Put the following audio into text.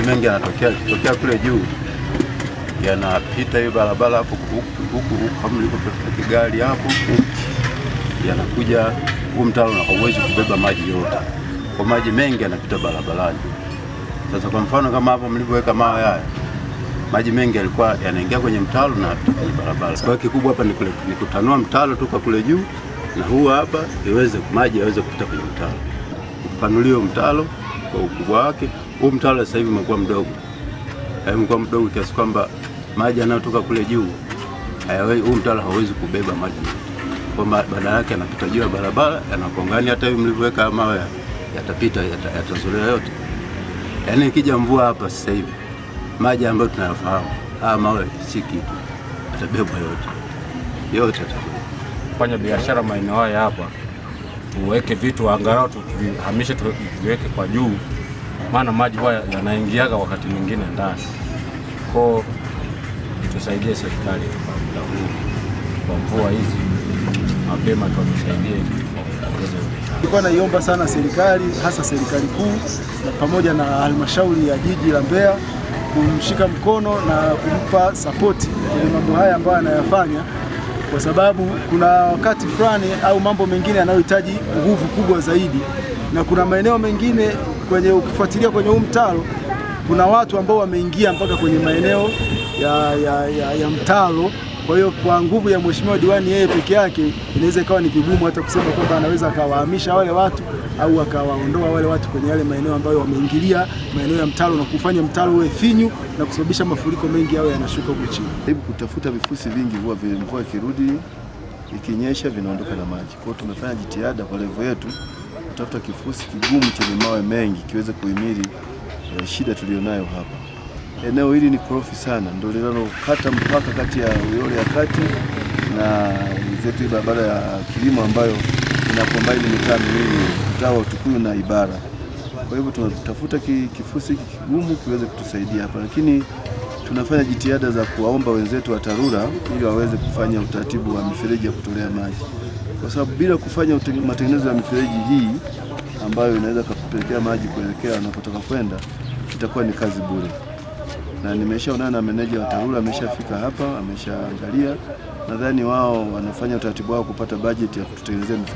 mengi yanatokea kule juu, yanapita hiyo barabara hapo huku kama mlipopita gari hapo, yanakuja huu mtaro na hauwezi kubeba maji yote, kwa maji mengi yanapita barabarani. Sasa kwa mfano kama hapo mlipoweka mawe haya, maji mengi yalikuwa yanaingia kwenye mtaro na yapita kwenye barabara. Kwa kikubwa hapa ni kutanua mtaro toka kule juu na huu hapa maji yaweze kupita kwenye mtaro. Kupanuliwa mtaro kwa ukubwa wake. Huu mtaro sasa hivi umekuwa mdogo. Umekuwa mdogo kiasi kwamba maji yanayotoka kule juu huu mtaro hauwezi kubeba maji yote. Kwa badala yake yanapita juu ya barabara, yanakongani. Hata hivi mlivyoweka mawe yatapita, yatazolewa yote. Yaani ikija mvua hapa sasa hivi, maji ambayo tunayafahamu, mawe si kitu, yatabebwa yote yatabebwa. Fanya biashara maeneo haya hapa, tuweke vitu angalau tuhamishe, tuweke kwa juu, maana maji haya yanaingiaga wakati mwingine ndani. Kwa tusaidie serikali kwa mvua hizi mapema, tusaidie. Nilikuwa naiomba sana serikali, hasa serikali kuu pamoja na halmashauri ya jiji la Mbeya kumshika mkono na kumpa sapoti kwenye mambo haya ambayo anayafanya, kwa sababu kuna wakati fulani au mambo mengine yanayohitaji nguvu kubwa zaidi, na kuna maeneo mengine ukifuatilia kwenye huu mtaro kuna watu ambao wameingia mpaka kwenye maeneo ya mtaro. Kwa hiyo kwa nguvu ya mheshimiwa diwani yeye peke yake inaweza ikawa ni vigumu hata kusema kwamba anaweza akawahamisha wale watu au akawaondoa wale watu kwenye yale maeneo ambayo wameingilia maeneo ya mtaro na kufanya mtaro uwe finyu na kusababisha mafuriko mengi yao yanashuka huko chini. Hebu kutafuta vifusi vingi, huwa mvua ikirudi ikinyesha vinaondoka na maji. Kwa hiyo tumefanya jitihada kwa level yetu kutafuta kifusi kigumu chenye mawe mengi kiweze kuhimili shida tulionayo hapa. Eneo hili ni korofi sana, ndio linalokata mpaka kati ya Uyole ya kati na zetu barabara ya kilimo ambayo inakombaini mitaa miwili, mtaa wa Tukuyu na Ibara. Kwa hivyo tunatafuta kifusi kigumu kiweze kutusaidia hapa, lakini tunafanya jitihada za kuwaomba wenzetu wa TARURA ili waweze kufanya utaratibu wa mifereji ya kutolea maji, kwa sababu bila kufanya matengenezo ya mifereji hii ambayo inaweza kupelekea maji kuelekea wanapotoka kwenda, itakuwa ni kazi bure. Na nimeshaonana na meneja wa TARURA, ameshafika hapa, ameshaangalia. Nadhani wao wanafanya utaratibu wao kupata bajeti ya kututengenezea mifereji.